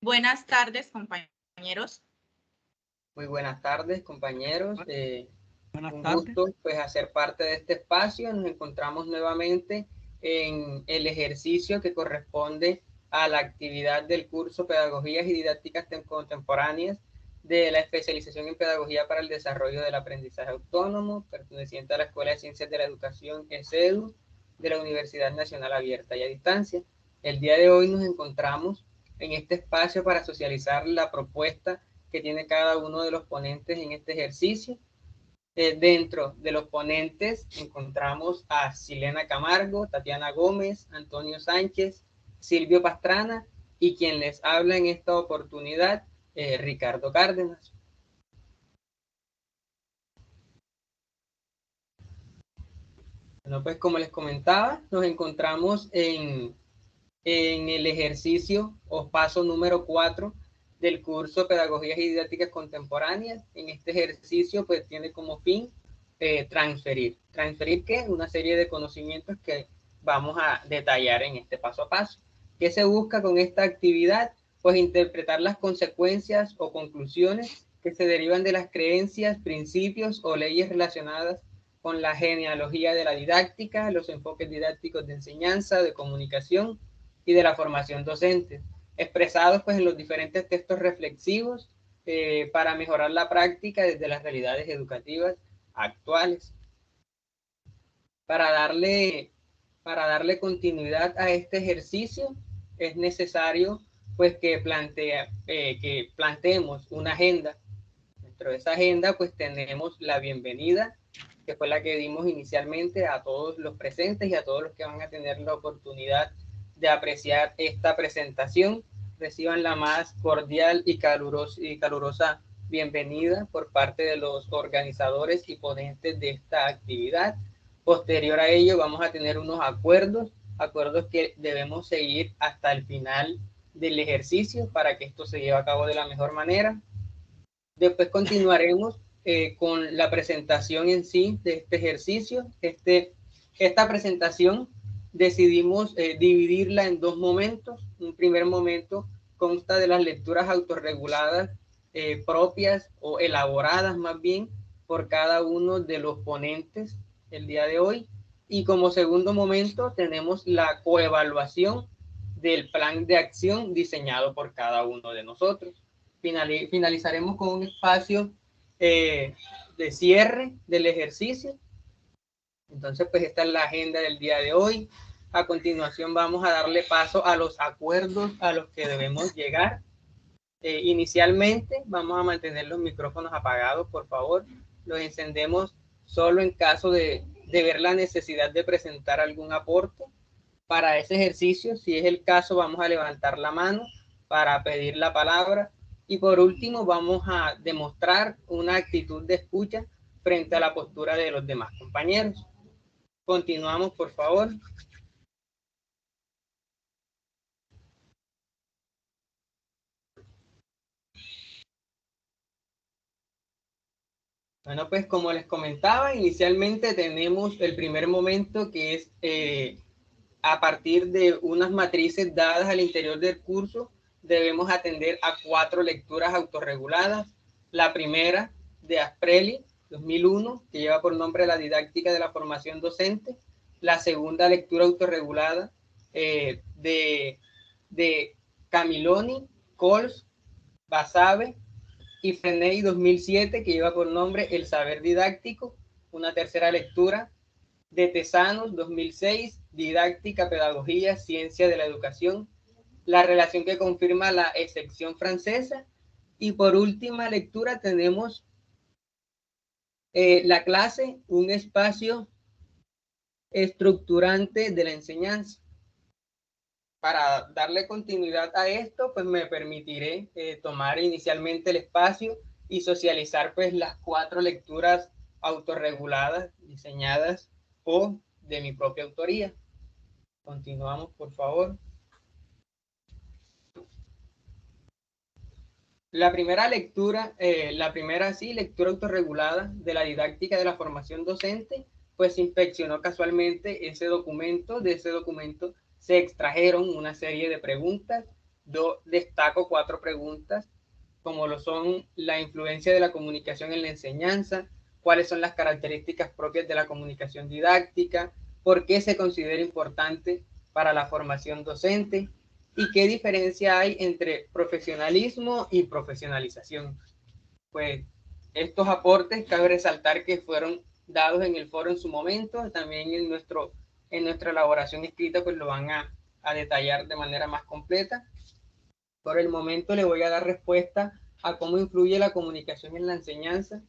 Buenas tardes, compañeros. Muy buenas tardes, compañeros. Buenas Un tardes. gusto pues hacer parte de este espacio. Nos encontramos nuevamente en el ejercicio que corresponde a la actividad del curso Pedagogías y Didácticas Contemporáneas de la especialización en Pedagogía para el Desarrollo del Aprendizaje Autónomo, perteneciente a la Escuela de Ciencias de la Educación ESEDU de la Universidad Nacional Abierta y a Distancia. El día de hoy nos encontramos en este espacio para socializar la propuesta que tiene cada uno de los ponentes en este ejercicio. Dentro de los ponentes encontramos a Silena Camargo, Tatiana Gómez, Antonio Sánchez, Silvio Pastrana y quien les habla en esta oportunidad, Ricardo Cárdenas. Bueno, pues como les comentaba, nos encontramos en el ejercicio o paso número 4 del curso Pedagogías y Didácticas Contemporáneas. En este ejercicio pues tiene como fin transferir. ¿Transferir qué? Una serie de conocimientos que vamos a detallar en este paso a paso. ¿Qué se busca con esta actividad? Pues interpretar las consecuencias o conclusiones que se derivan de las creencias, principios o leyes relacionadas con la genealogía de la didáctica, los enfoques didácticos de enseñanza, de comunicación y de la formación docente, expresados pues en los diferentes textos reflexivos para mejorar la práctica desde las realidades educativas actuales. Para darle continuidad a este ejercicio es necesario pues que planteemos una agenda. Dentro de esa agenda pues tenemos la bienvenida, que fue la que dimos inicialmente a todos los presentes y a todos los que van a tener la oportunidad de apreciar esta presentación. Reciban la más cordial y calurosa bienvenida por parte de los organizadores y ponentes de esta actividad. Posterior a ello vamos a tener unos acuerdos que debemos seguir hasta el final del ejercicio para que esto se lleve a cabo de la mejor manera. Después continuaremos con la presentación en sí de este ejercicio. Esta presentación decidimos dividirla en dos momentos. Un primer momento consta de las lecturas autorreguladas propias o elaboradas más bien por cada uno de los ponentes el día de hoy. Y como segundo momento tenemos la coevaluación del plan de acción diseñado por cada uno de nosotros. Finalizaremos con un espacio de cierre del ejercicio. Entonces, pues esta es la agenda del día de hoy. A continuación vamos a darle paso a los acuerdos a los que debemos llegar. Inicialmente vamos a mantener los micrófonos apagados, por favor. Los encendemos solo en caso de ver la necesidad de presentar algún aporte. Para ese ejercicio, si es el caso, vamos a levantar la mano para pedir la palabra. Y por último, vamos a demostrar una actitud de escucha frente a la postura de los demás compañeros. Continuamos, por favor. Bueno, pues como les comentaba, inicialmente tenemos el primer momento que es a partir de unas matrices dadas al interior del curso, debemos atender a 4 lecturas autorreguladas. La primera de Asprelli, 2001, que lleva por nombre La didáctica de la formación docente. La segunda lectura autorregulada de Camiloni, Cols, Basabe y Freney, 2007, que lleva por nombre El saber didáctico. Una tercera lectura de Tesanos, 2006, Didáctica, Pedagogía, Ciencia de la Educación, la relación que confirma la excepción francesa. Y por última lectura tenemos la clase, un espacio estructurante de la enseñanza. Para darle continuidad a esto, pues me permitiré tomar inicialmente el espacio y socializar pues las 4 lecturas autorreguladas, diseñadas o de mi propia autoría. Continuamos, por favor. La primera lectura, lectura autorregulada de la didáctica de la formación docente, pues inspeccionó casualmente ese documento. De ese documento se extrajeron una serie de preguntas destaco 4 preguntas, como lo son la influencia de la comunicación en la enseñanza, cuáles son las características propias de la comunicación didáctica, por qué se considera importante para la formación docente y qué diferencia hay entre profesionalismo y profesionalización. Pues estos aportes cabe resaltar que fueron dados en el foro en su momento, también en nuestra elaboración escrita pues lo van a detallar de manera más completa. Por el momento le voy a dar respuesta a cómo influye la comunicación en la enseñanza.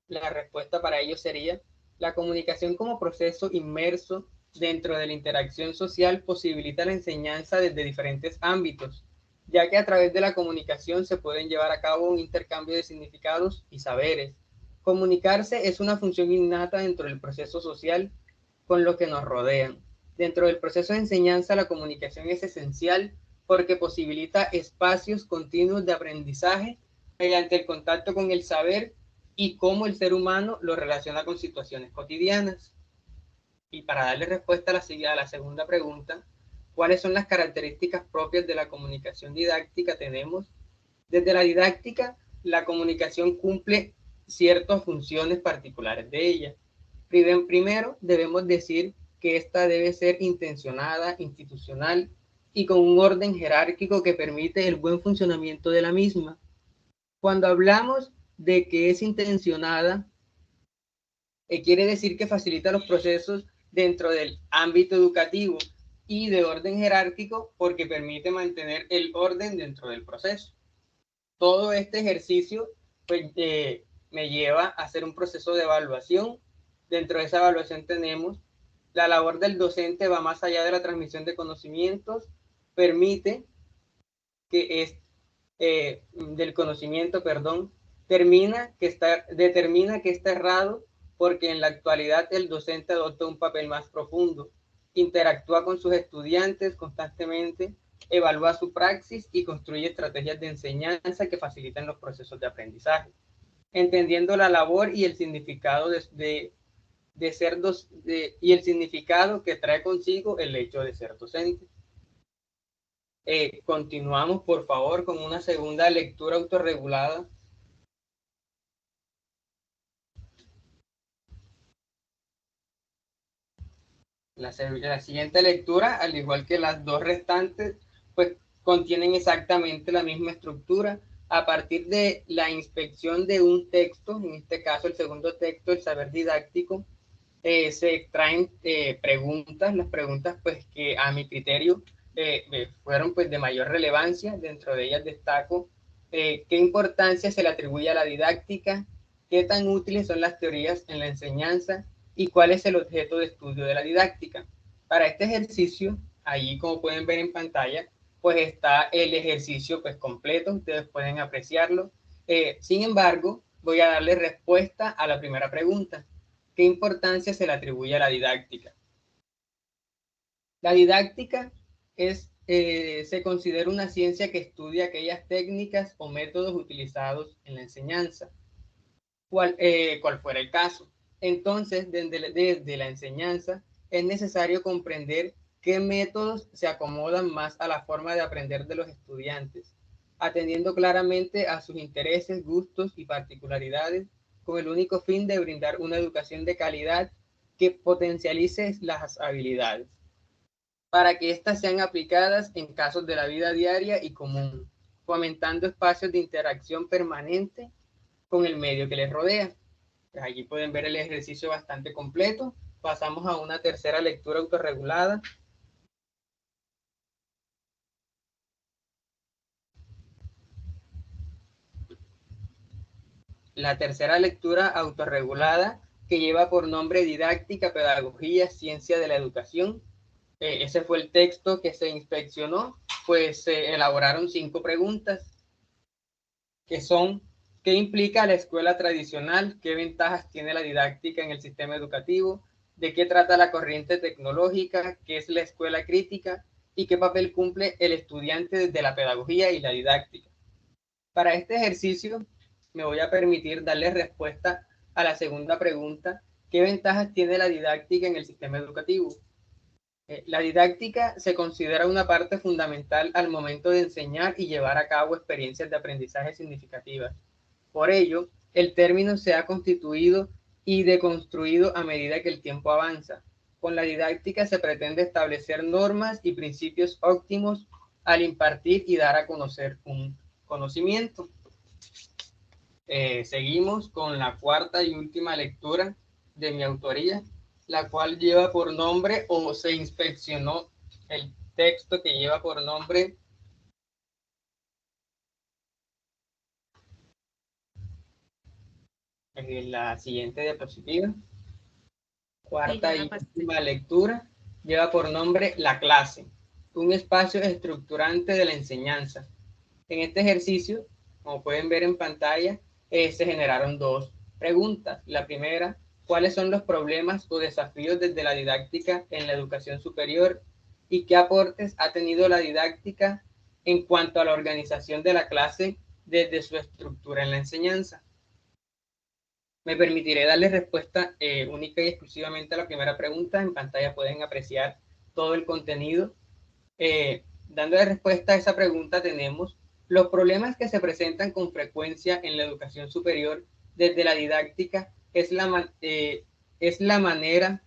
La respuesta para ello sería: la comunicación como proceso inmerso dentro de la interacción social posibilita la enseñanza desde diferentes ámbitos, ya que a través de la comunicación se pueden llevar a cabo un intercambio de significados y saberes. Comunicarse es una función innata dentro del proceso social con lo que nos rodean. Dentro del proceso de enseñanza, la comunicación es esencial porque posibilita espacios continuos de aprendizaje mediante el contacto con el saber y cómo el ser humano lo relaciona con situaciones cotidianas. Y para darle respuesta a la segunda pregunta, ¿cuáles son las características propias de la comunicación didáctica? Tenemos, desde la didáctica, la comunicación cumple ciertas funciones particulares de ella. Primero, debemos decir que esta debe ser intencionada, institucional y con un orden jerárquico que permite el buen funcionamiento de la misma. Cuando hablamos de que es intencionada, quiere decir que facilita los procesos dentro del ámbito educativo y de orden jerárquico porque permite mantener el orden dentro del proceso. Todo este ejercicio pues, me lleva a hacer un proceso de evaluación. Dentro de esa evaluación tenemos la labor del docente, va más allá de la transmisión de conocimientos, permite que es del conocimiento, perdón, determina que está errado porque en la actualidad el docente adopta un papel más profundo, interactúa con sus estudiantes constantemente, evalúa su praxis y construye estrategias de enseñanza que facilitan los procesos de aprendizaje, entendiendo la labor y el significado y el significado que trae consigo el hecho de ser docente. Continuamos, por favor, con una segunda lectura autorregulada. La siguiente lectura, al igual que las dos restantes, pues contienen exactamente la misma estructura. A partir de la inspección de un texto, en este caso el segundo texto, el saber didáctico, se extraen preguntas, las preguntas pues que a mi criterio fueron pues de mayor relevancia. Dentro de ellas destaco qué importancia se le atribuye a la didáctica, qué tan útiles son las teorías en la enseñanza y cuál es el objeto de estudio de la didáctica. Para este ejercicio, allí como pueden ver en pantalla, pues está el ejercicio pues completo, ustedes pueden apreciarlo. Sin embargo, voy a darle respuesta a la primera pregunta. ¿Qué importancia se le atribuye a la didáctica? La didáctica se considera una ciencia que estudia aquellas técnicas o métodos utilizados en la enseñanza, cual fuera el caso. Entonces, desde la enseñanza es necesario comprender qué métodos se acomodan más a la forma de aprender de los estudiantes, atendiendo claramente a sus intereses, gustos y particularidades, con el único fin de brindar una educación de calidad que potencialice las habilidades, para que éstas sean aplicadas en casos de la vida diaria y común, fomentando espacios de interacción permanente con el medio que les rodea. Allí pueden ver el ejercicio bastante completo. Pasamos a una tercera lectura autorregulada. La tercera lectura autorregulada, que lleva por nombre Didáctica, Pedagogía, Ciencia de la Educación. Ese fue el texto que se inspeccionó, pues se elaboraron 5 preguntas, que son: ¿qué implica la escuela tradicional? ¿Qué ventajas tiene la didáctica en el sistema educativo? ¿De qué trata la corriente tecnológica? ¿Qué es la escuela crítica? ¿Y qué papel cumple el estudiante desde la pedagogía y la didáctica? Para este ejercicio me voy a permitir darle respuesta a la segunda pregunta: ¿qué ventajas tiene la didáctica en el sistema educativo? La didáctica se considera una parte fundamental al momento de enseñar y llevar a cabo experiencias de aprendizaje significativas. Por ello, el término se ha constituido y deconstruido a medida que el tiempo avanza. Con la didáctica se pretende establecer normas y principios óptimos al impartir y dar a conocer un conocimiento. Seguimos con la cuarta y última lectura de mi autoría, la cual lleva por nombre, o se inspeccionó el texto que lleva por nombre en la siguiente diapositiva. Cuarta y última lectura lleva por nombre La clase, un espacio estructurante de la enseñanza. En este ejercicio, como pueden ver en pantalla, se generaron dos preguntas. La primera, ¿cuáles son los problemas o desafíos desde la didáctica en la educación superior? ¿Y qué aportes ha tenido la didáctica en cuanto a la organización de la clase desde su estructura en la enseñanza? Me permitiré darle respuesta única y exclusivamente a la primera pregunta. En pantalla pueden apreciar todo el contenido. Dándole respuesta a esa pregunta, tenemos los problemas que se presentan con frecuencia en la educación superior desde la didáctica es la manera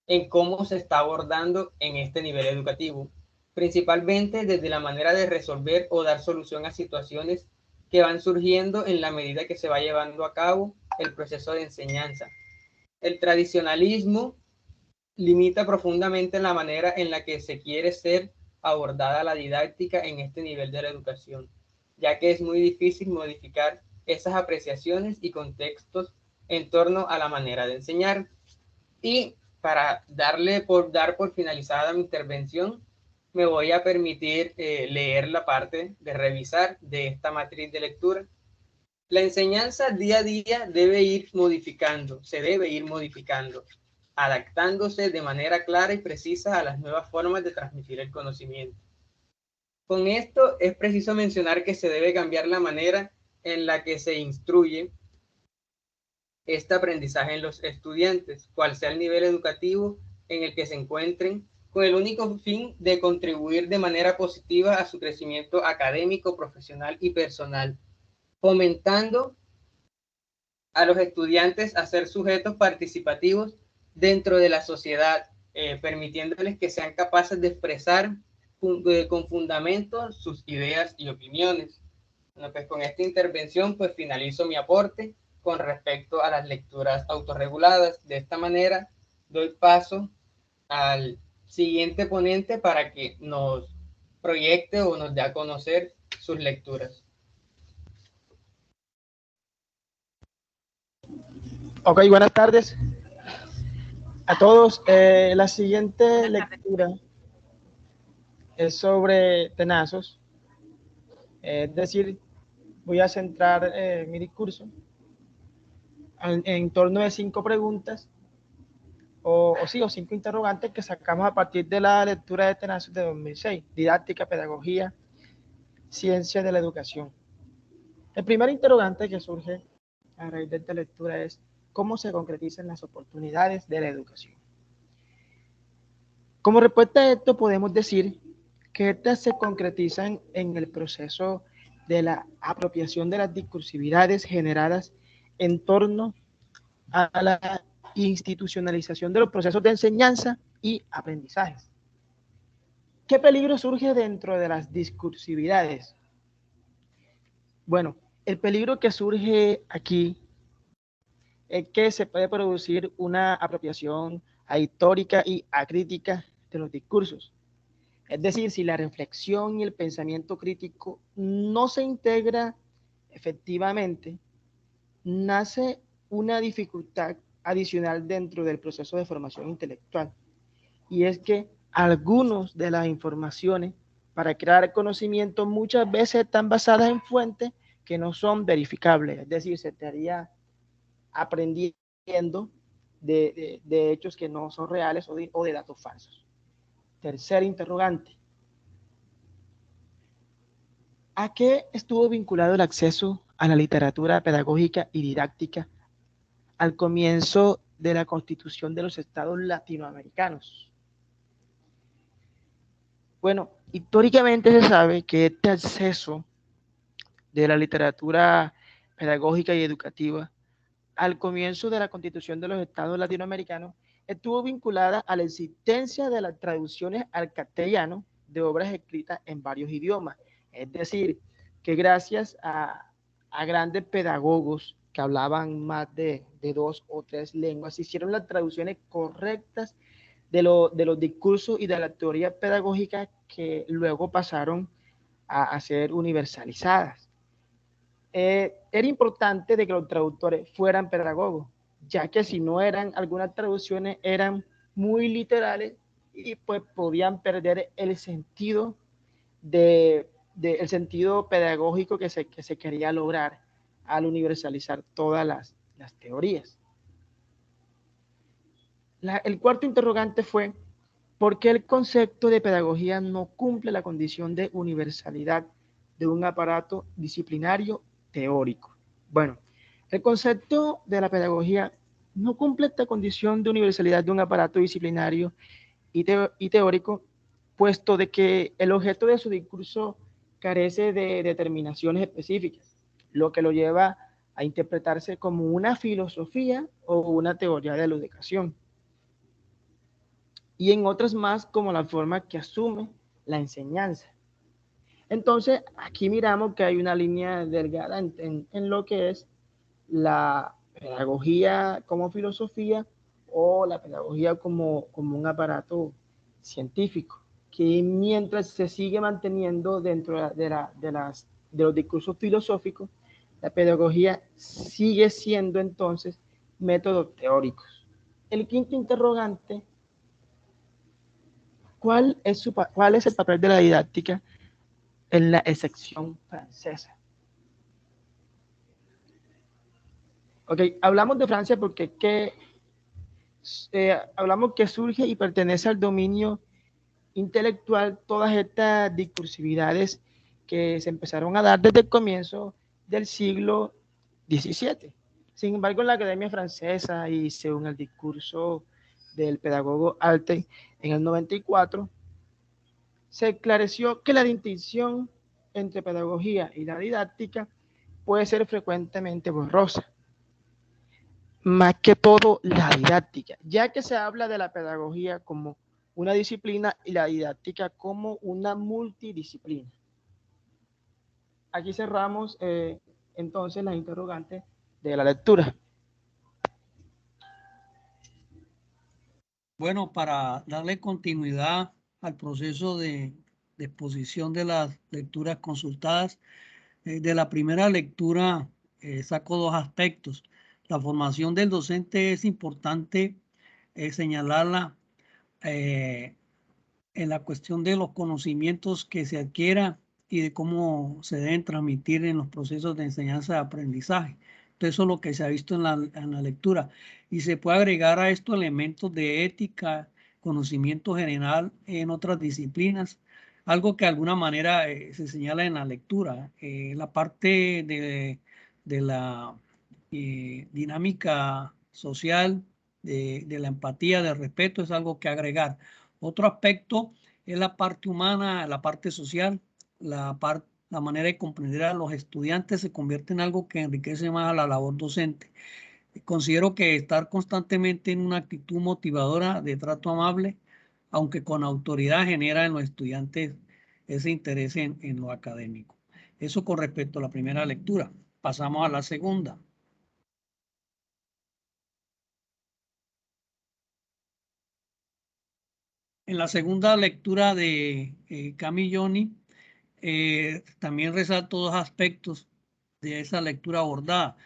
en cómo se está abordando en este nivel educativo, principalmente desde la manera de resolver o dar solución a situaciones que van surgiendo en la medida que se va llevando a cabo el proceso de enseñanza. El tradicionalismo limita profundamente la manera en la que se quiere ser abordada la didáctica en este nivel de la educación, ya que es muy difícil modificar esas apreciaciones y contextos en torno a la manera de enseñar. Y para dar por finalizada mi intervención, me voy a permitir leer la parte de revisar de esta matriz de lectura. La enseñanza día a día se debe ir modificando, adaptándose de manera clara y precisa a las nuevas formas de transmitir el conocimiento. Con esto es preciso mencionar que se debe cambiar la manera en la que se instruye este aprendizaje en los estudiantes, cual sea el nivel educativo en el que se encuentren, con el único fin de contribuir de manera positiva a su crecimiento académico, profesional y personal, fomentando a los estudiantes a ser sujetos participativos dentro de la sociedad, permitiéndoles que sean capaces de expresar con fundamento sus ideas y opiniones. Bueno, pues con esta intervención pues finalizo mi aporte con respecto a las lecturas autorreguladas. De esta manera doy paso al siguiente ponente para que nos proyecte o nos dé a conocer sus lecturas. Ok, buenas tardes a todos. La siguiente lectura es sobre tenazos. Es decir, voy a centrar mi discurso en torno de 5 preguntas o 5 interrogantes que sacamos a partir de la lectura de tenazos de 2006, didáctica, pedagogía, ciencia de la educación. El primer interrogante que surge a raíz de esta lectura es ¿cómo se concretizan las oportunidades de la educación? Como respuesta a esto podemos decir que estas se concretizan en el proceso de la apropiación de las discursividades generadas en torno a la institucionalización de los procesos de enseñanza y aprendizajes. ¿Qué peligro surge dentro de las discursividades? Bueno, el peligro que surge aquí es que se puede producir una apropiación ahistórica y acrítica de los discursos. Es decir, si la reflexión y el pensamiento crítico no se integra efectivamente, nace una dificultad adicional dentro del proceso de formación intelectual. Y es que algunas de las informaciones para crear conocimiento muchas veces están basadas en fuentes que no son verificables. Es decir, se estaría aprendiendo de hechos que no son reales o de datos falsos. Tercer interrogante. ¿A qué estuvo vinculado el acceso a la literatura pedagógica y didáctica al comienzo de la constitución de los estados latinoamericanos? Bueno, históricamente se sabe que este acceso de la literatura pedagógica y educativa al comienzo de la Constitución de los Estados Latinoamericanos estuvo vinculada a la existencia de las traducciones al castellano de obras escritas en varios idiomas. Es decir, que gracias a grandes pedagogos que hablaban más de 2 o 3 lenguas, se hicieron las traducciones correctas de los discursos y de las teorías pedagógicas que luego pasaron a ser universalizadas. Era importante de que los traductores fueran pedagogos, ya que si no eran, algunas traducciones eran muy literales y pues podían perder el sentido el sentido pedagógico que se quería lograr al universalizar todas las teorías. El cuarto interrogante fue: ¿por qué el concepto de pedagogía no cumple la condición de universalidad de un aparato disciplinario teórico? Bueno, el concepto de la pedagogía no cumple esta condición de universalidad de un aparato disciplinario y teórico, puesto de que el objeto de su discurso carece de determinaciones específicas, lo que lo lleva a interpretarse como una filosofía o una teoría de la educación, y en otras más como la forma que asume la enseñanza. Entonces, aquí miramos que hay una línea delgada en lo que es la pedagogía como filosofía o la pedagogía como un aparato científico, que mientras se sigue manteniendo dentro de los discursos filosóficos, la pedagogía sigue siendo entonces métodos teóricos. El quinto interrogante: ¿cuál es el papel de la didáctica en la excepción francesa? Ok, hablamos de Francia porque hablamos que surge y pertenece al dominio intelectual todas estas discursividades que se empezaron a dar desde el comienzo del siglo XVII. Sin embargo, en la Academia Francesa y según el discurso del pedagogo Alte en el 94, se esclareció que la distinción entre pedagogía y la didáctica puede ser frecuentemente borrosa, más que todo la didáctica, ya que se habla de la pedagogía como una disciplina y la didáctica como una multidisciplina. Aquí cerramos entonces las interrogantes de la lectura. Bueno, para darle continuidad al proceso de exposición de las lecturas consultadas, de la primera lectura saco 2 aspectos. La formación del docente es importante señalarla en la cuestión de los conocimientos que se adquiera y de cómo se deben transmitir en los procesos de enseñanza y aprendizaje. Entonces, eso es lo que se ha visto en la lectura. Y se puede agregar a esto elementos de ética, conocimiento general en otras disciplinas, algo que de alguna manera se señala en la lectura. La parte de la dinámica social, de la empatía, del respeto, es algo que agregar. Otro aspecto es la parte humana, la parte social, la manera de comprender a los estudiantes se convierte en algo que enriquece más a la labor docente. Considero que estar constantemente en una actitud motivadora de trato amable, aunque con autoridad, genera en los estudiantes ese interés en lo académico. Eso con respecto a la primera lectura. Pasamos a la segunda. En la segunda lectura de Camilloni, también resalto 2 aspectos de esa lectura abordada.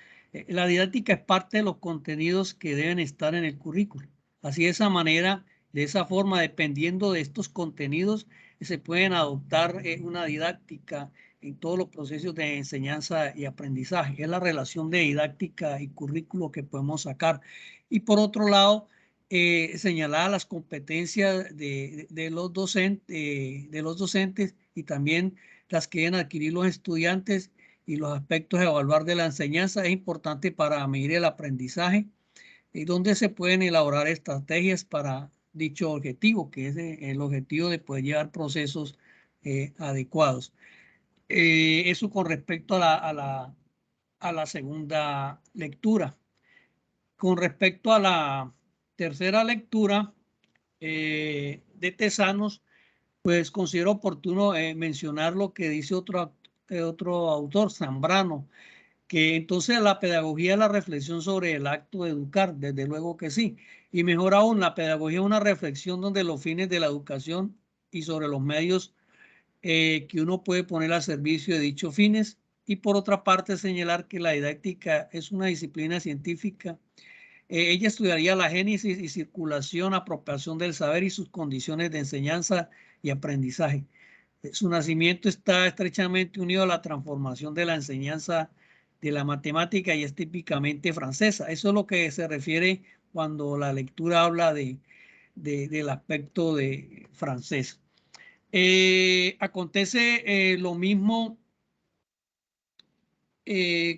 La didáctica es parte de los contenidos que deben estar en el currículo. Así de esa manera, de esa forma, dependiendo de estos contenidos, se pueden adoptar una didáctica en todos los procesos de enseñanza y aprendizaje. Es la relación de didáctica y currículo que podemos sacar. Y por otro lado, señalar las competencias de los docentes y también las que deben adquirir los estudiantes y los aspectos a evaluar de la enseñanza es importante para medir el aprendizaje y donde se pueden elaborar estrategias para dicho objetivo, que es el objetivo de poder llevar procesos adecuados. Eso con respecto a la segunda lectura. Con respecto a la tercera lectura de Tesanos, pues considero oportuno mencionar lo que dice otro autor, Zambrano, que entonces la pedagogía es la reflexión sobre el acto de educar, desde luego que sí. Y mejor aún, la pedagogía es una reflexión donde los fines de la educación y sobre los medios que uno puede poner al servicio de dichos fines. Y por otra parte, señalar que la didáctica es una disciplina científica. Ella estudiaría la génesis y circulación, apropiación del saber y sus condiciones de enseñanza y aprendizaje. Su nacimiento está estrechamente unido a la transformación de la enseñanza de la matemática y es típicamente francesa. Eso es lo que se refiere cuando la lectura habla del aspecto de francés. Acontece lo mismo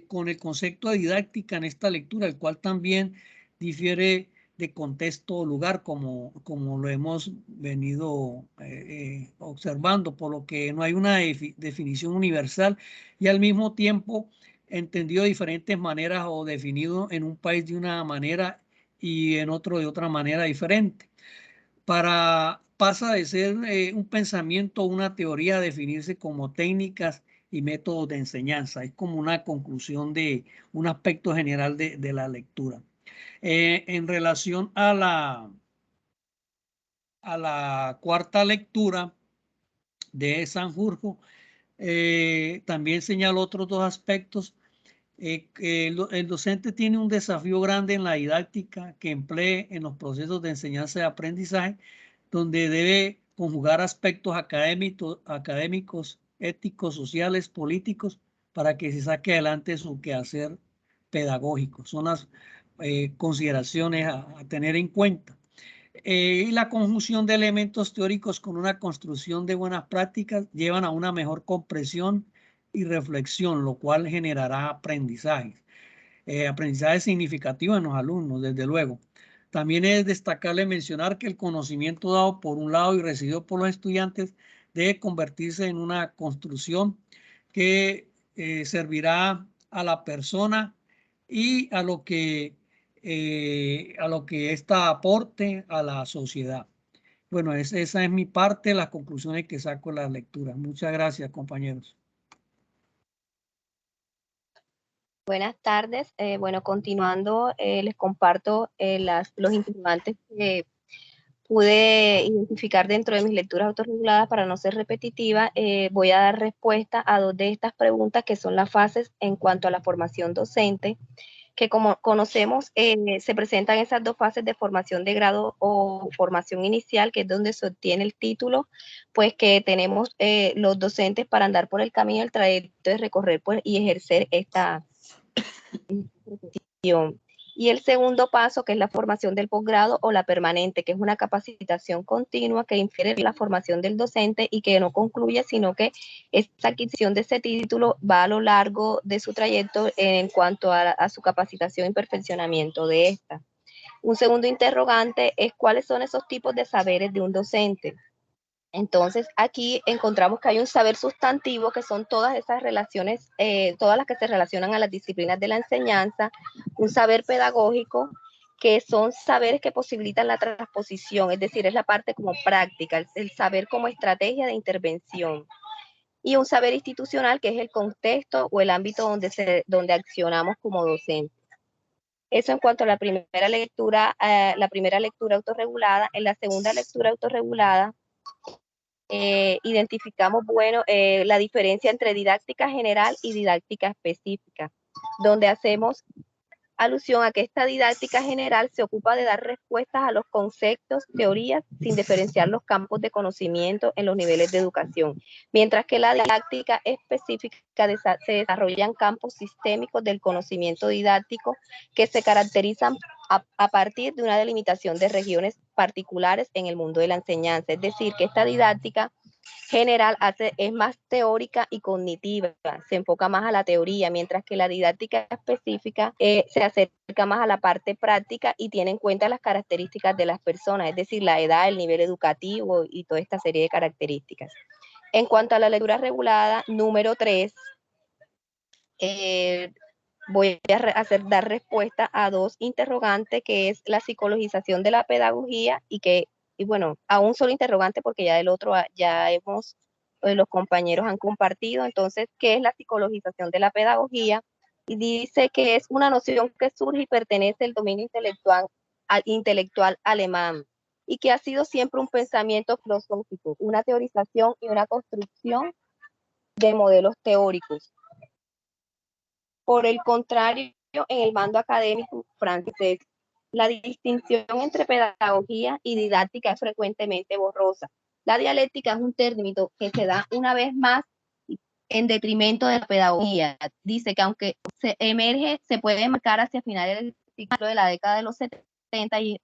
con el concepto de didáctica en esta lectura, el cual también difiere de contexto o lugar, como lo hemos venido observando, por lo que no hay una definición universal y al mismo tiempo entendido de diferentes maneras o definido en un país de una manera y en otro de otra manera diferente. Pasa de ser un pensamiento o una teoría a definirse como técnicas y métodos de enseñanza. Es como una conclusión de un aspecto general de la lectura. En relación a la cuarta lectura de Sanjurjo, también señaló otros dos aspectos. El docente tiene un desafío grande en la didáctica que emplee en los procesos de enseñanza y aprendizaje, donde debe conjugar aspectos académicos, éticos, sociales, políticos, para que se saque adelante su quehacer pedagógico. Son las consideraciones a tener en cuenta. Y la conjunción de elementos teóricos con una construcción de buenas prácticas llevan a una mejor comprensión y reflexión, lo cual generará aprendizajes. Aprendizaje significativo en los alumnos, desde luego. También es destacable mencionar que el conocimiento dado por un lado y recibido por los estudiantes debe convertirse en una construcción que servirá a la persona y a lo que ésta aporte a la sociedad. Bueno, esa es mi parte, las conclusiones que saco de las lecturas. Muchas gracias, compañeros. Buenas tardes. Bueno, continuando, les comparto los interrogantes que pude identificar dentro de mis lecturas autorreguladas para no ser repetitiva. Voy a dar respuesta a dos de estas preguntas que son las fases en cuanto a la formación docente, que como conocemos se presentan esas dos fases de formación de grado o formación inicial, que es donde se obtiene el título, pues que tenemos los docentes para andar por el camino, el trayecto de recorrer pues, y ejercer esta profesión. Y el segundo paso, que es la formación del posgrado o la permanente, que es una capacitación continua que infiere la formación del docente y que no concluye, sino que esta adquisición de ese título va a lo largo de su trayecto en cuanto a su capacitación y perfeccionamiento de esta. Un segundo interrogante es cuáles son esos tipos de saberes de un docente. Entonces, aquí encontramos que hay un saber sustantivo, que son todas esas relaciones, todas las que se relacionan a las disciplinas de la enseñanza, un saber pedagógico, que son saberes que posibilitan la transposición, es decir, es la parte como práctica, el saber como estrategia de intervención. Y un saber institucional, que es el contexto o el ámbito donde accionamos como docentes. Eso en cuanto a la primera lectura autorregulada. En la segunda lectura autorregulada, identificamos, bueno, la diferencia entre didáctica general y didáctica específica, donde hacemos alusión a que esta didáctica general se ocupa de dar respuestas a los conceptos, teorías, sin diferenciar los campos de conocimiento en los niveles de educación, mientras que la didáctica específica se desarrollan campos sistémicos del conocimiento didáctico que se caracterizan a partir de una delimitación de regiones particulares en el mundo de la enseñanza. Es decir, que esta didáctica general es más teórica y cognitiva, se enfoca más a la teoría, mientras que la didáctica específica se acerca más a la parte práctica y tiene en cuenta las características de las personas, es decir, la edad, el nivel educativo y toda esta serie de características. En cuanto a la lectura regulada, número 3, voy a dar respuesta a dos interrogantes, que es la psicologización de la pedagogía y bueno, a un solo interrogante porque ya del otro ya los compañeros han compartido. Entonces, ¿qué es la psicologización de la pedagogía? Y dice que es una noción que surge y pertenece al dominio intelectual alemán y que ha sido siempre un pensamiento filosófico, una teorización y una construcción de modelos teóricos. Por el contrario, en el mando académico francés, la distinción entre pedagogía y didáctica es frecuentemente borrosa. La dialéctica es un término que se da una vez más en detrimento de la pedagogía. Dice que aunque se puede marcar hacia finales del siglo de la década de los 70 y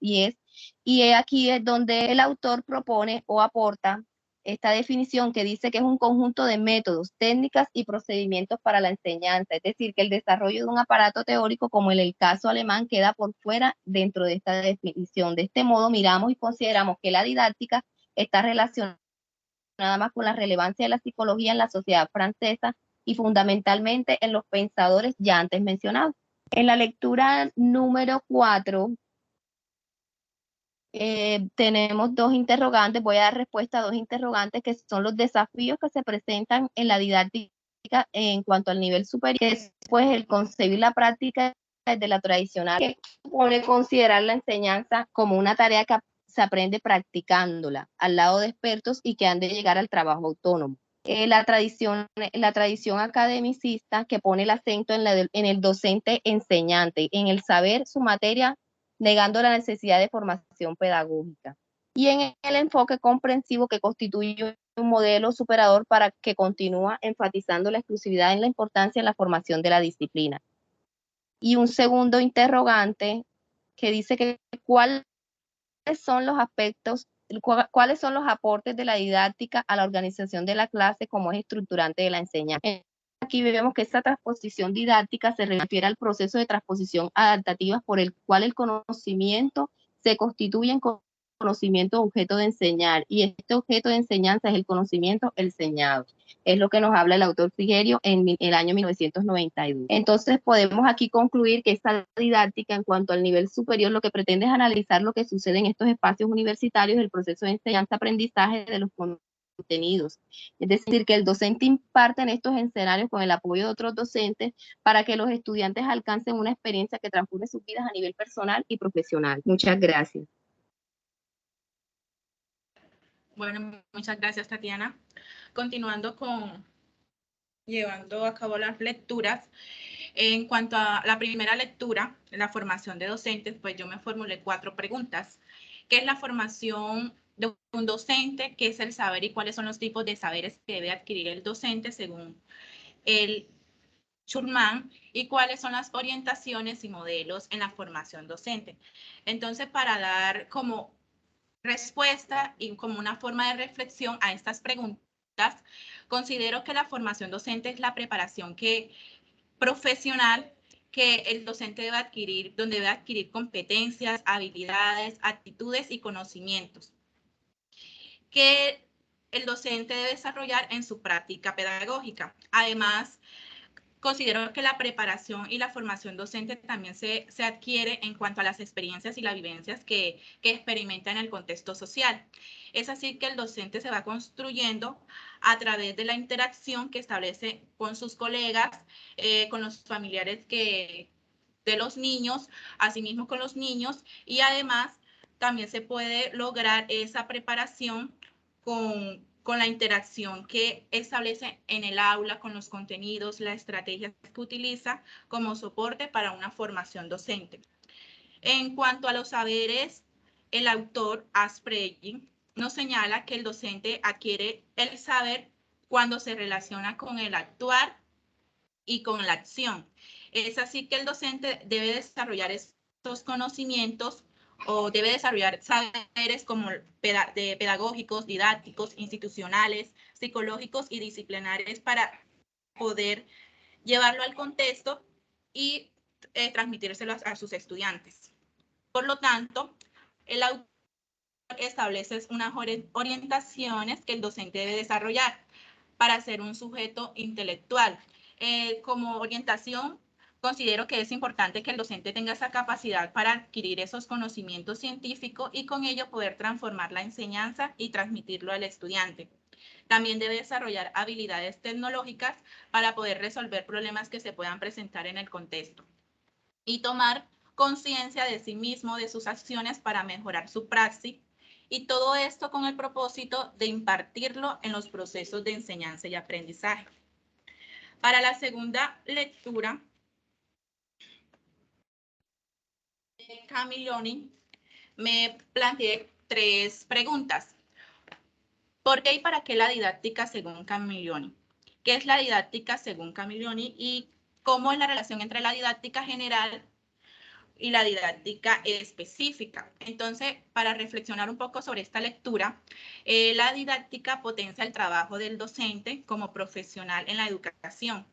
aquí es donde el autor propone o aporta esta definición que dice que es un conjunto de métodos, técnicas y procedimientos para la enseñanza, es decir, que el desarrollo de un aparato teórico, como en el caso alemán, queda por fuera dentro de esta definición. De este modo, miramos y consideramos que la didáctica está relacionada más con la relevancia de la psicología en la sociedad francesa y fundamentalmente en los pensadores ya antes mencionados. En la lectura número 4, tenemos dos interrogantes, voy a dar respuesta a dos interrogantes que son los desafíos que se presentan en la didáctica en cuanto al nivel superior, que es pues el concebir la práctica de la tradicional, que supone considerar la enseñanza como una tarea que se aprende practicándola al lado de expertos y que han de llegar al trabajo autónomo. La tradición academicista que pone el acento en el docente enseñante, en el saber su materia, negando la necesidad de formación pedagógica. Y en el enfoque comprensivo que constituye un modelo superador para que continúa enfatizando la exclusividad en la importancia de la formación de la disciplina. Y un segundo interrogante que dice que cuáles son los aportes de la didáctica a la organización de la clase como es estructurante de la enseñanza. Aquí vemos que esta transposición didáctica se refiere al proceso de transposición adaptativa por el cual el conocimiento se constituye en conocimiento objeto de enseñar, y este objeto de enseñanza es el conocimiento enseñado. Es lo que nos habla el autor Frigerio en el año 1992. Entonces podemos aquí concluir que esta didáctica en cuanto al nivel superior lo que pretende es analizar lo que sucede en estos espacios universitarios, el proceso de enseñanza-aprendizaje de los contenidos. Es decir, que el docente imparte en estos escenarios con el apoyo de otros docentes para que los estudiantes alcancen una experiencia que transforme sus vidas a nivel personal y profesional. Muchas gracias. Bueno, muchas gracias, Tatiana. Continuando llevando a cabo las lecturas. En cuanto a la primera lectura, la formación de docentes, pues yo me formulé 4 preguntas. ¿Qué es la formación de un docente? ¿Qué es el saber y cuáles son los tipos de saberes que debe adquirir el docente según el Schulman? ¿Y cuáles son las orientaciones y modelos en la formación docente? Entonces, para dar como respuesta y como una forma de reflexión a estas preguntas, considero que la formación docente es la preparación profesional que el docente debe adquirir, donde debe adquirir competencias, habilidades, actitudes y conocimientos que el docente debe desarrollar en su práctica pedagógica. Además, considero que la preparación y la formación docente también se adquiere en cuanto a las experiencias y las vivencias que experimenta en el contexto social. Es así que el docente se va construyendo a través de la interacción que establece con sus colegas, con los familiares de los niños, asimismo con los niños, y además también se puede lograr esa preparación con la interacción que establece en el aula, con los contenidos, las estrategias que utiliza como soporte para una formación docente. En cuanto a los saberes, el autor Asprey nos señala que el docente adquiere el saber cuando se relaciona con el actuar y con la acción. Es así que el docente debe desarrollar estos conocimientos o debe desarrollar saberes como pedagógicos, didácticos, institucionales, psicológicos y disciplinares para poder llevarlo al contexto y transmitírselo a sus estudiantes. Por lo tanto, el autor establece unas orientaciones que el docente debe desarrollar para ser un sujeto intelectual. Como orientación, considero que es importante que el docente tenga esa capacidad para adquirir esos conocimientos científicos y con ello poder transformar la enseñanza y transmitirlo al estudiante. También debe desarrollar habilidades tecnológicas para poder resolver problemas que se puedan presentar en el contexto y tomar conciencia de sí mismo, de sus acciones para mejorar su praxis, y todo esto con el propósito de impartirlo en los procesos de enseñanza y aprendizaje. Para la segunda lectura, Camilloni, me planteé 3 preguntas. ¿Por qué y para qué la didáctica según Camilloni? ¿Qué es la didáctica según Camilloni y cómo es la relación entre la didáctica general y la didáctica específica? Entonces, para reflexionar un poco sobre esta lectura, la didáctica potencia el trabajo del docente como profesional en la educación.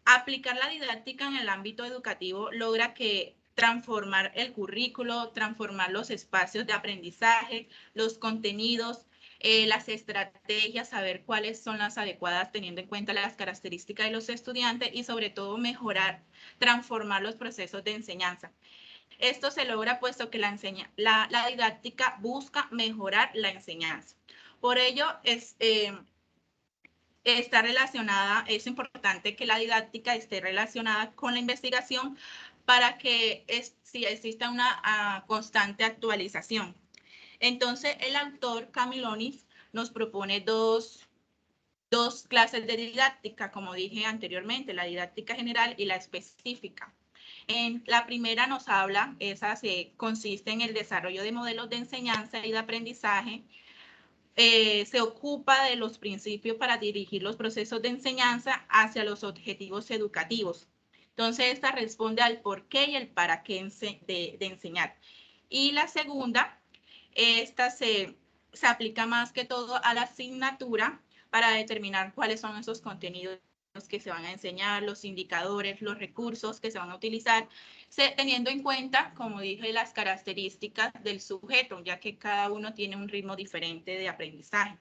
Aplicar la didáctica en el ámbito educativo logra que transformar el currículo, transformar los espacios de aprendizaje, los contenidos, las estrategias, saber cuáles son las adecuadas teniendo en cuenta las características de los estudiantes y sobre todo mejorar, transformar los procesos de enseñanza. Esto se logra puesto que la didáctica busca mejorar la enseñanza. Por ello, está relacionada, es importante que la didáctica esté relacionada con la investigación para que si exista una constante actualización. Entonces, el autor Camilloni nos propone dos clases de didáctica, como dije anteriormente, la didáctica general y la específica. En la primera nos habla, consiste en el desarrollo de modelos de enseñanza y de aprendizaje. Se ocupa de los principios para dirigir los procesos de enseñanza hacia los objetivos educativos. Entonces, esta responde al por qué y el para qué de enseñar. Y la segunda, esta se aplica más que todo a la asignatura para determinar cuáles son esos contenidos que se van a enseñar, los indicadores, los recursos que se van a utilizar, teniendo en cuenta, como dije, las características del sujeto, ya que cada uno tiene un ritmo diferente de aprendizaje.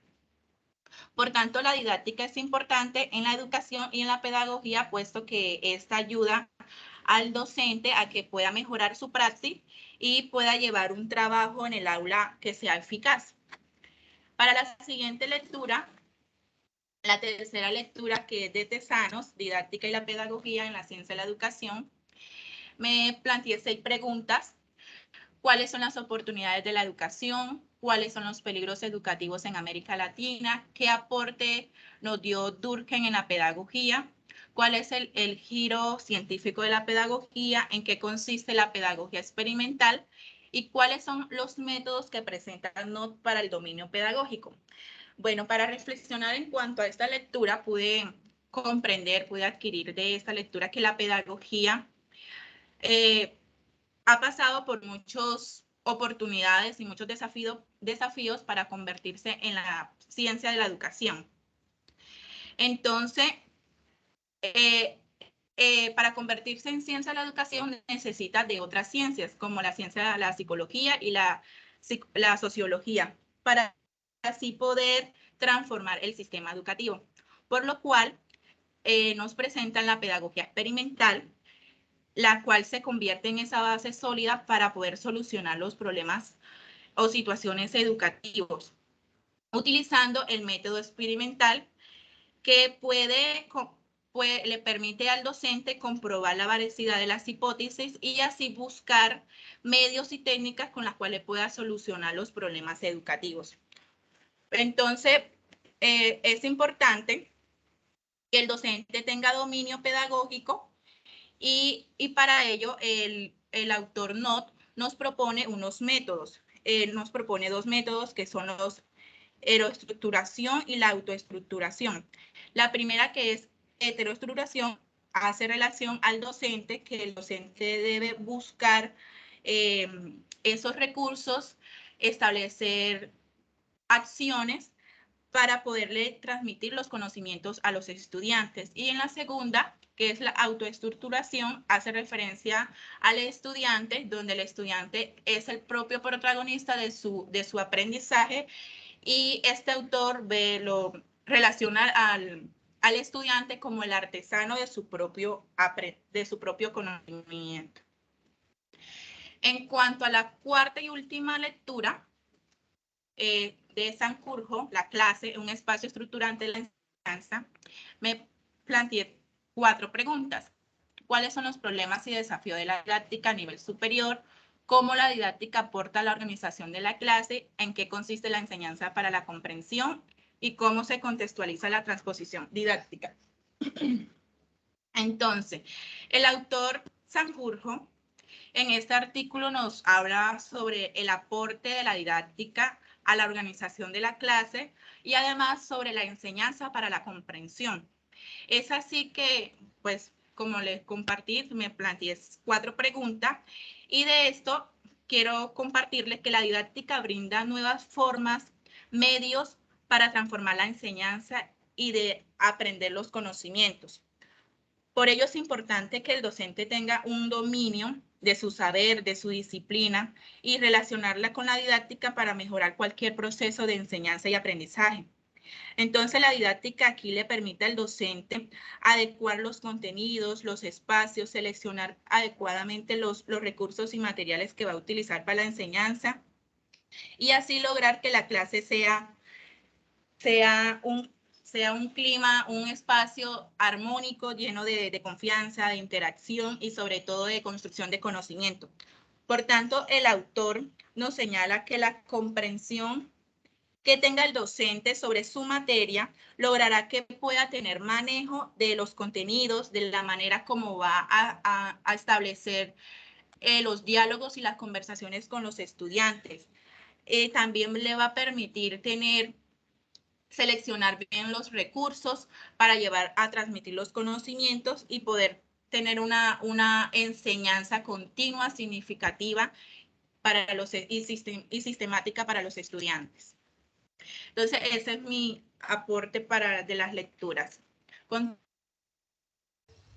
Por tanto, la didáctica es importante en la educación y en la pedagogía, puesto que esta ayuda al docente a que pueda mejorar su praxis y pueda llevar un trabajo en el aula que sea eficaz. Para la siguiente lectura, la tercera lectura, que es de Tezanos, Didáctica y la Pedagogía en la Ciencia de la Educación, me planteé 6 preguntas. ¿Cuáles son las oportunidades de la educación? ¿Cuáles son los peligros educativos en América Latina? ¿Qué aporte nos dio Durkheim en la pedagogía? ¿Cuál es el giro científico de la pedagogía? ¿En qué consiste la pedagogía experimental? ¿Y cuáles son los métodos que presenta Knott para el dominio pedagógico? Bueno, para reflexionar en cuanto a esta lectura, pude adquirir de esta lectura que la pedagogía ha pasado por muchas oportunidades y muchos desafíos para convertirse en la ciencia de la educación. Entonces, para convertirse en ciencia de la educación necesita de otras ciencias, como la ciencia de la psicología y la sociología, para así poder transformar el sistema educativo. Por lo cual, nos presentan la pedagogía experimental, la cual se convierte en esa base sólida para poder solucionar los problemas o situaciones educativos, utilizando el método experimental que le permite al docente comprobar la veracidad de las hipótesis y así buscar medios y técnicas con las cuales pueda solucionar los problemas educativos. Entonces, es importante que el docente tenga dominio pedagógico y para ello el autor Knott nos propone unos métodos. Nos propone 2 métodos que son los heteroestructuración y la autoestructuración. La primera, que es heteroestructuración, hace relación al docente, que el docente debe buscar esos recursos, establecer acciones para poderle transmitir los conocimientos a los estudiantes. Y en la segunda, que es la autoestructuración, hace referencia al estudiante, donde el estudiante es el propio protagonista de su aprendizaje, y este autor lo relaciona al estudiante como el artesano de su propio conocimiento. En cuanto a la cuarta y última lectura, de Sanjurjo, la clase, un espacio estructurante de la enseñanza, me planteé 4 preguntas. ¿Cuáles son los problemas y desafíos de la didáctica a nivel superior? ¿Cómo la didáctica aporta a la organización de la clase? ¿En qué consiste la enseñanza para la comprensión? ¿Y cómo se contextualiza la transposición didáctica? Entonces, el autor Sanjurjo en este artículo nos habla sobre el aporte de la didáctica a la organización de la clase y además sobre la enseñanza para la comprensión. Es así que, pues, como les compartí, me planteé 4 preguntas y de esto quiero compartirles que la didáctica brinda nuevas formas, medios para transformar la enseñanza y de aprender los conocimientos. Por ello es importante que el docente tenga un dominio de su saber, de su disciplina y relacionarla con la didáctica para mejorar cualquier proceso de enseñanza y aprendizaje. Entonces, la didáctica aquí le permite al docente adecuar los contenidos, los espacios, seleccionar adecuadamente los recursos y materiales que va a utilizar para la enseñanza y así lograr que la clase sea un clima, un espacio armónico, lleno de confianza, de interacción y sobre todo de construcción de conocimiento. Por tanto, el autor nos señala que la comprensión que tenga el docente sobre su materia logrará que pueda tener manejo de los contenidos, de la manera como va a establecer los diálogos y las conversaciones con los estudiantes. También le va a permitir seleccionar bien los recursos para llevar a transmitir los conocimientos y poder tener una enseñanza continua, significativa y sistemática para los estudiantes. Entonces, ese es mi aporte de las lecturas.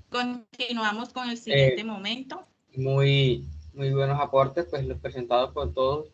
Continuamos con el siguiente momento. Muy buenos aportes, pues los presentados por todos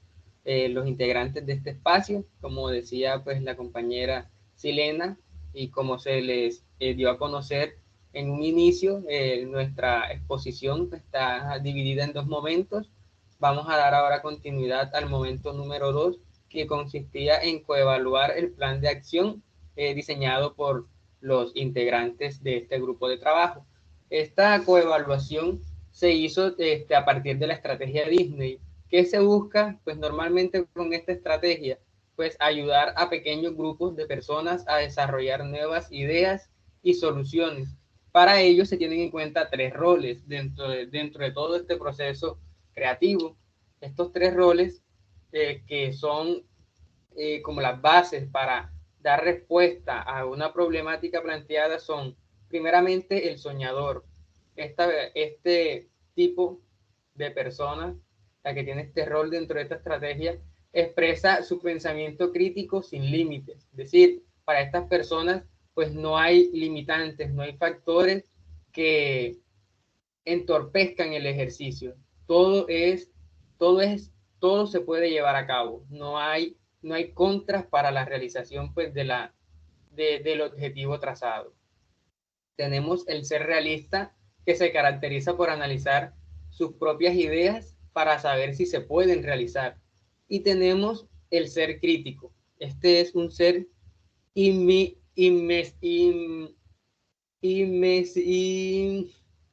los integrantes de este espacio, como decía pues la compañera Silena, y como se les dio a conocer en un inicio, nuestra exposición está dividida en 2 momentos. Vamos a dar ahora continuidad al momento número 2, que consistía en coevaluar el plan de acción diseñado por los integrantes de este grupo de trabajo. Esta coevaluación se hizo a partir de la estrategia Disney. ¿Qué se busca? Pues normalmente con esta estrategia, pues ayudar a pequeños grupos de personas a desarrollar nuevas ideas y soluciones. Para ello se tienen en cuenta 3 roles dentro de todo este proceso creativo. Estos 3 roles que son como las bases para dar respuesta a una problemática planteada son, primeramente, el soñador. Este tipo de persona, la que tiene este rol dentro de esta estrategia, expresa su pensamiento crítico sin límites. Es decir, para estas personas, pues no hay limitantes, no hay factores que entorpezcan el ejercicio. Todo se puede llevar a cabo. No hay contras para la realización pues del objetivo trazado. Tenemos el ser realista, que se caracteriza por analizar sus propias ideas para saber si se pueden realizar. Y tenemos el ser crítico. Este es un ser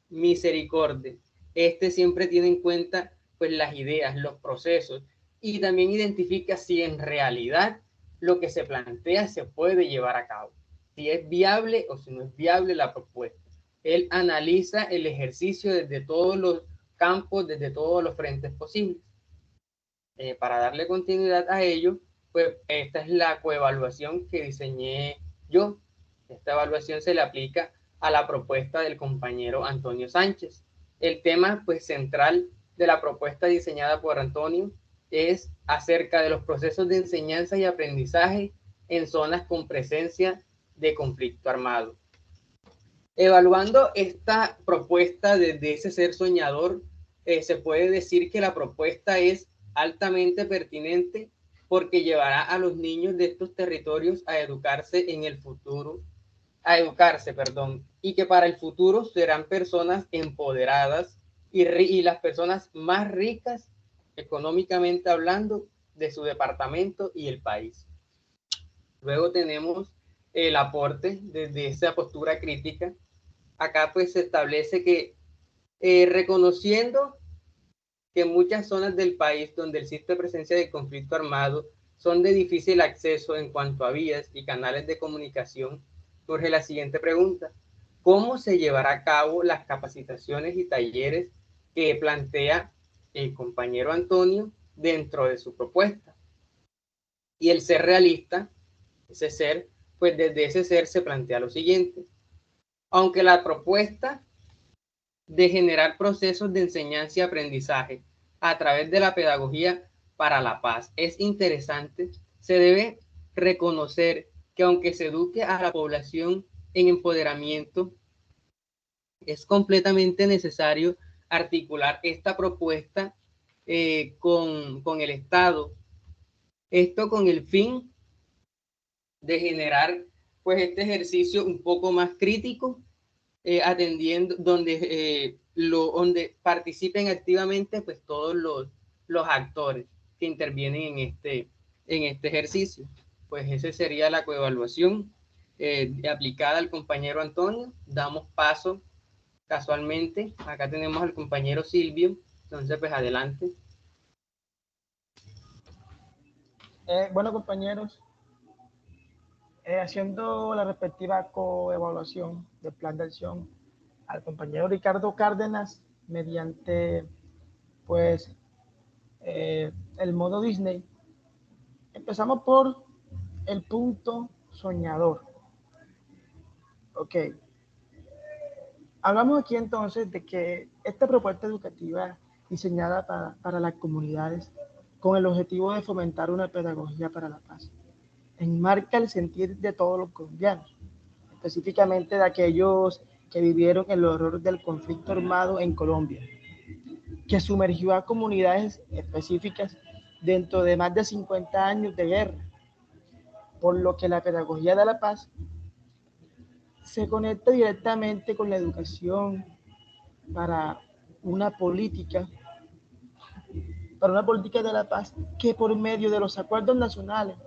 misericordia. Este siempre tiene en cuenta pues las ideas, los procesos, y también identifica si en realidad lo que se plantea se puede llevar a cabo, si es viable o si no es viable la propuesta. Él analiza el ejercicio desde todos los campos, desde todos los frentes posibles. Para darle continuidad a ello, pues esta es la coevaluación que diseñé yo. Esta evaluación se le aplica a la propuesta del compañero Antonio Sánchez. El tema pues central de la propuesta diseñada por Antonio es acerca de los procesos de enseñanza y aprendizaje en zonas con presencia de conflicto armado. Evaluando esta propuesta desde ese ser soñador, se puede decir que la propuesta es altamente pertinente porque llevará a los niños de estos territorios a educarse en el futuro, y que para el futuro serán personas empoderadas y las personas más ricas económicamente hablando de su departamento y el país. Luego tenemos el aporte desde esa postura crítica. Acá pues se establece que reconociendo que muchas zonas del país donde existe presencia de conflicto armado son de difícil acceso en cuanto a vías y canales de comunicación, surge la siguiente pregunta: ¿cómo se llevará a cabo las capacitaciones y talleres que plantea el compañero Antonio dentro de su propuesta? Y el ser realista, ese ser, pues desde ese ser se plantea lo siguiente: aunque la propuesta de generar procesos de enseñanza y aprendizaje a través de la pedagogía para la paz es interesante, se debe reconocer que aunque se eduque a la población en empoderamiento, es completamente necesario articular esta propuesta con el Estado. Esto con el fin de generar pues este ejercicio un poco más crítico, atendiendo donde participen activamente pues todos los actores que intervienen en este ejercicio. Pues esa sería la coevaluación aplicada al compañero Antonio. Damos paso casualmente, acá tenemos al compañero Silvio, entonces pues adelante. Bueno, compañeros, haciendo la respectiva coevaluación del plan de acción al compañero Ricardo Cárdenas mediante pues el modo Disney, empezamos por el punto soñador. Ok. Hablamos aquí entonces de que esta propuesta educativa diseñada para las comunidades con el objetivo de fomentar una pedagogía para la paz enmarca el sentir de todos los colombianos, específicamente de aquellos que vivieron el horror del conflicto armado en Colombia, que sumergió a comunidades específicas dentro de más de 50 años de guerra, por lo que la pedagogía de la paz se conecta directamente con la educación para una política de la paz que por medio de los acuerdos nacionales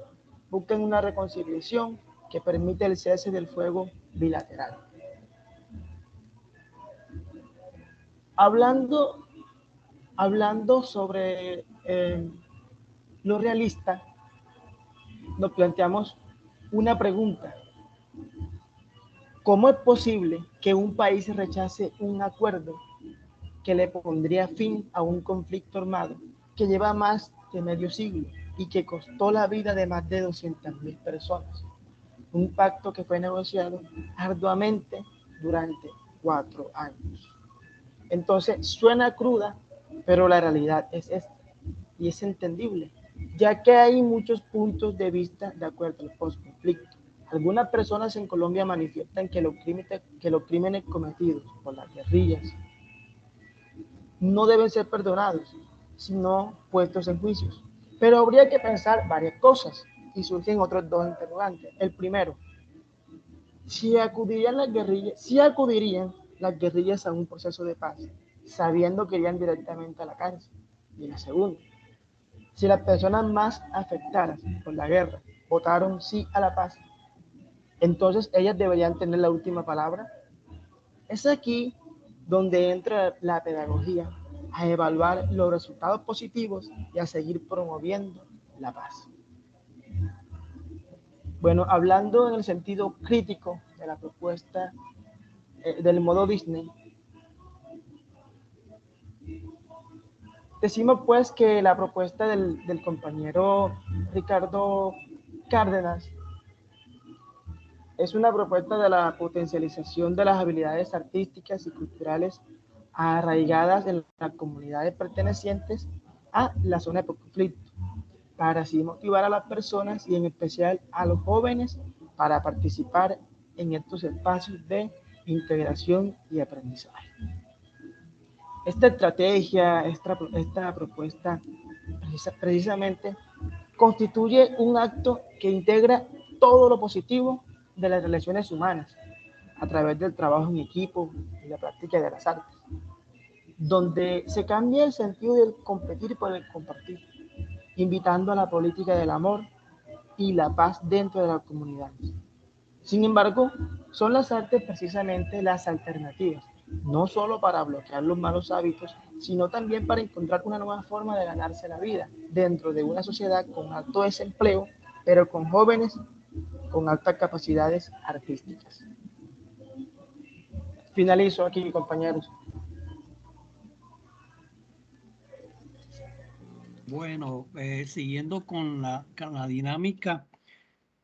busquen una reconciliación que permite el cese del fuego bilateral. Hablando sobre lo realista, nos planteamos una pregunta: ¿cómo es posible que un país rechace un acuerdo que le pondría fin a un conflicto armado que lleva más de medio siglo y que costó la vida de más de 200.000 personas? Un pacto que fue negociado arduamente durante 4 años. Entonces, suena cruda, pero la realidad es esta, y es entendible, ya que hay muchos puntos de vista de acuerdo al postconflicto. Algunas personas en Colombia manifiestan que los crímenes cometidos por las guerrillas no deben ser perdonados, sino puestos en juicios. Pero habría que pensar varias cosas y surgen otros dos interrogantes. El primero, si acudirían las guerrillas a un proceso de paz, sabiendo que irían directamente a la cárcel. Y la segunda, si las personas más afectadas por la guerra votaron sí a la paz, entonces ellas deberían tener la última palabra. Es aquí donde entra la pedagogía, a evaluar los resultados positivos y a seguir promoviendo la paz. Bueno, hablando en el sentido crítico de la propuesta del modo Disney, decimos pues que la propuesta del compañero Ricardo Cárdenas es una propuesta de la potencialización de las habilidades artísticas y culturales arraigadas en las comunidades pertenecientes a la zona de conflicto, para así motivar a las personas y en especial a los jóvenes para participar en estos espacios de integración y aprendizaje. Esta estrategia, esta propuesta precisamente constituye un acto que integra todo lo positivo de las relaciones humanas a través del trabajo en equipo y la práctica de las artes, donde se cambia el sentido del competir por el compartir, invitando a la política del amor y la paz dentro de las comunidades. Sin embargo, son las artes precisamente las alternativas, no solo para bloquear los malos hábitos, sino también para encontrar una nueva forma de ganarse la vida dentro de una sociedad con alto desempleo, pero con jóvenes con altas capacidades artísticas. Finalizo aquí, compañeros. Bueno, siguiendo con la dinámica,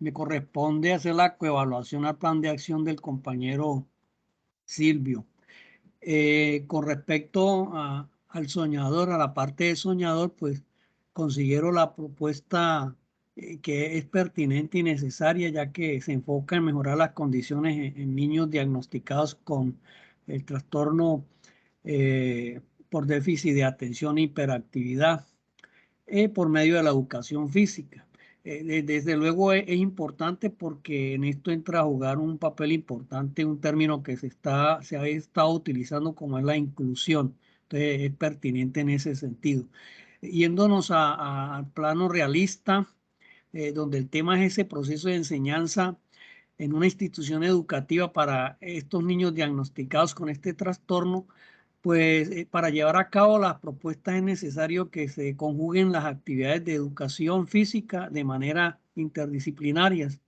me corresponde hacer la coevaluación al plan de acción del compañero Silvio. Con respecto al soñador, a la parte de soñador, pues considero la propuesta que es pertinente y necesaria, ya que se enfoca en mejorar las condiciones en niños diagnosticados con el trastorno por déficit de atención e hiperactividad por medio de la educación física. Desde luego es importante porque en esto entra a jugar un papel importante un término que se ha estado utilizando como es la inclusión. Entonces es pertinente en ese sentido. Yéndonos al plano realista, donde el tema es ese proceso de enseñanza en una institución educativa para estos niños diagnosticados con este trastorno, pues para llevar a cabo las propuestas es necesario que se conjuguen las actividades de educación física de manera interdisciplinarias,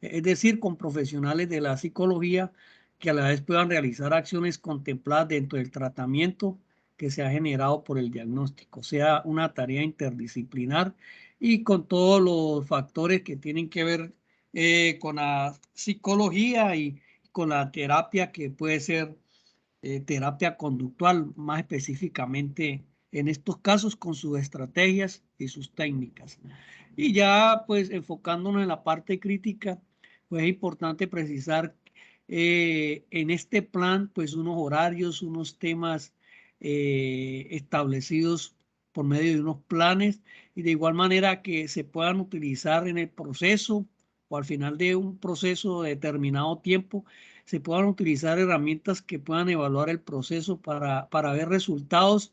es decir, con profesionales de la psicología que a la vez puedan realizar acciones contempladas dentro del tratamiento que se ha generado por el diagnóstico, sea una tarea interdisciplinar y con todos los factores que tienen que ver con la psicología y con la terapia que puede ser terapia conductual, más específicamente en estos casos con sus estrategias y sus técnicas. Y ya pues enfocándonos en la parte crítica, pues es importante precisar en este plan pues unos horarios, unos temas establecidos por medio de unos planes y de igual manera que se puedan utilizar en el proceso o al final de un proceso de determinado tiempo se puedan utilizar herramientas que puedan evaluar el proceso para ver resultados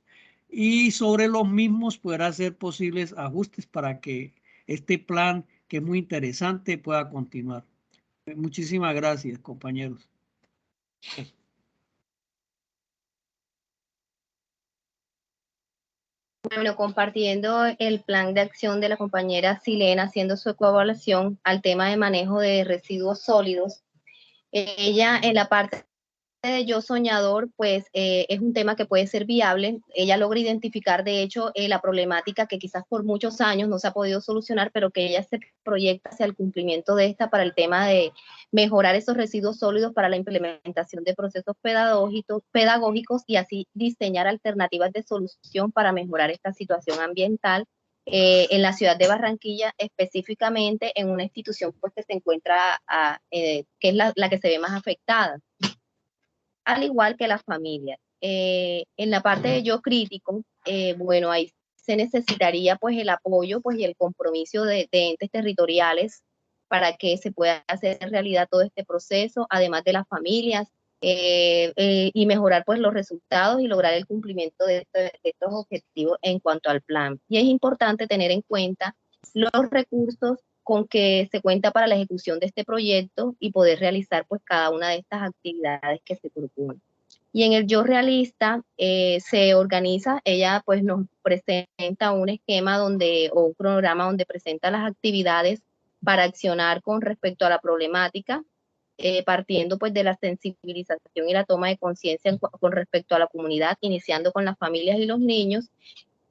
y sobre los mismos poder hacer posibles ajustes para que este plan, que es muy interesante, pueda continuar. Muchísimas gracias, compañeros. Bueno, compartiendo el plan de acción de la compañera Silena, haciendo su evaluación al tema de manejo de residuos sólidos, ella en la parte de Yo Soñador, pues es un tema que puede ser viable. Ella logra identificar, de hecho, la problemática que quizás por muchos años no se ha podido solucionar, pero que ella se proyecta hacia el cumplimiento de esta para el tema de mejorar esos residuos sólidos para la implementación de procesos pedagógicos y así diseñar alternativas de solución para mejorar esta situación ambiental. En la ciudad de Barranquilla, específicamente en una institución pues, que se encuentra, que es la que se ve más afectada, al igual que las familias. En la parte de Yo Crítico, bueno, ahí se necesitaría pues el apoyo pues, y el compromiso de entes territoriales para que se pueda hacer realidad todo este proceso, además de las familias, y mejorar pues los resultados y lograr el cumplimiento de estos objetivos en cuanto al plan. Y es importante tener en cuenta los recursos con que se cuenta para la ejecución de este proyecto y poder realizar pues cada una de estas actividades que se proponen. Y en el Yo Realista se organiza, ella pues nos presenta un esquema o un programa donde presenta las actividades para accionar con respecto a la problemática, partiendo pues de la sensibilización y la toma de conciencia con respecto a la comunidad, iniciando con las familias y los niños,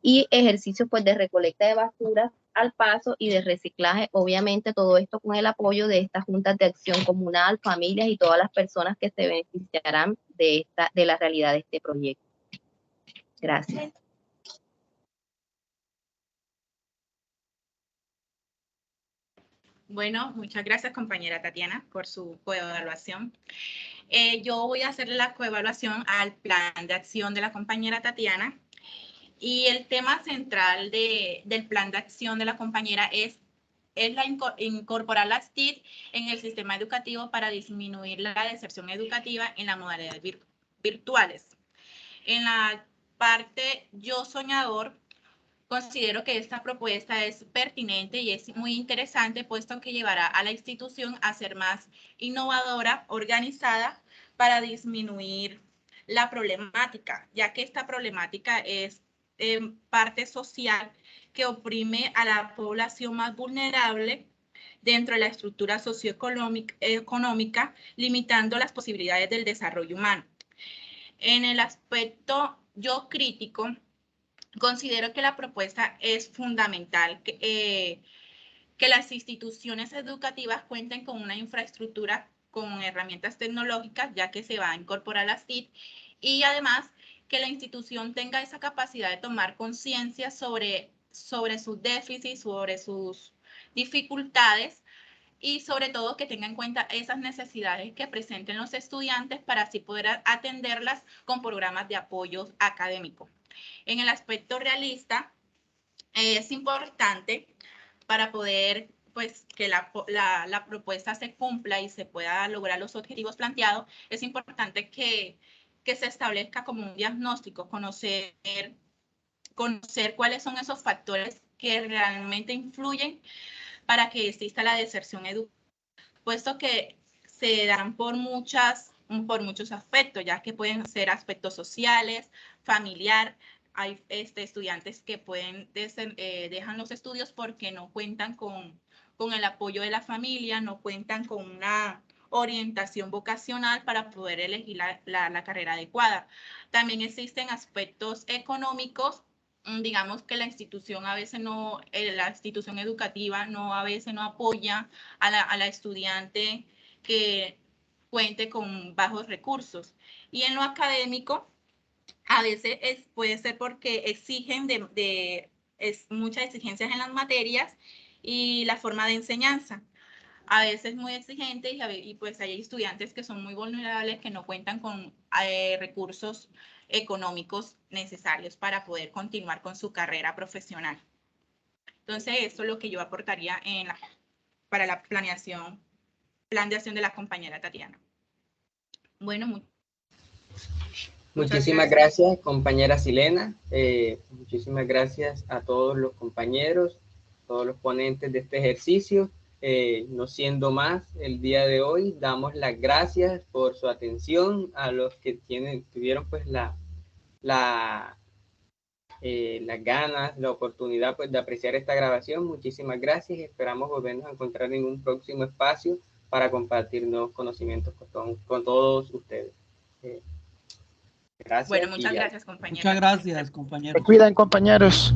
y ejercicios pues de recolecta de basura al paso y de reciclaje, obviamente todo esto con el apoyo de estas juntas de acción comunal, familias y todas las personas que se beneficiarán de la realidad de este proyecto. Gracias. Bueno, muchas gracias, compañera Tatiana, por su coevaluación. Yo voy a hacer la coevaluación al plan de acción de la compañera Tatiana. Y el tema central del plan de acción de la compañera es incorporar las TIC en el sistema educativo para disminuir la deserción educativa en las modalidades virtuales. En la parte Yo Soñador, considero que esta propuesta es pertinente y es muy interesante, puesto que llevará a la institución a ser más innovadora, organizada, para disminuir la problemática, ya que esta problemática es parte social que oprime a la población más vulnerable dentro de la estructura socioeconómica, limitando las posibilidades del desarrollo humano. En el aspecto yo crítico, considero que la propuesta es fundamental, que las instituciones educativas cuenten con una infraestructura con herramientas tecnológicas, ya que se va a incorporar las TIC, y además que la institución tenga esa capacidad de tomar conciencia sobre sus déficits, sobre sus dificultades, y sobre todo que tenga en cuenta esas necesidades que presenten los estudiantes para así poder atenderlas con programas de apoyo académico. En el aspecto realista, es importante para poder pues que la propuesta se cumpla y se pueda lograr los objetivos planteados, es importante que se establezca como un diagnóstico, conocer cuáles son esos factores que realmente influyen para que exista la deserción educativa, puesto que se dan por muchos aspectos, ya que pueden ser aspectos sociales, familiar. Hay estudiantes que dejan los estudios porque no cuentan con el apoyo de la familia, no cuentan con una orientación vocacional para poder elegir la carrera adecuada. También existen aspectos económicos, digamos que la institución la institución educativa a veces no apoya a la estudiante que cuente con bajos recursos. Y en lo académico, a veces puede ser porque exigen muchas exigencias en las materias y la forma de enseñanza. A veces muy exigente y pues hay estudiantes que son muy vulnerables, que no cuentan con recursos económicos necesarios para poder continuar con su carrera profesional. Entonces, eso es lo que yo aportaría para la plan de acción de la compañera Tatiana. Bueno, muchísimas gracias, compañera Silena. Muchísimas gracias a todos los compañeros, todos los ponentes de este ejercicio. No siendo más, el día de hoy damos las gracias por su atención a los que tuvieron pues las ganas, la oportunidad pues de apreciar esta grabación. Muchísimas gracias y esperamos volvernos a encontrar en un próximo espacio para compartir nuevos conocimientos con todos ustedes. Gracias. Bueno, muchas gracias, compañeros. Muchas gracias, compañeros. Se cuidan, compañeros.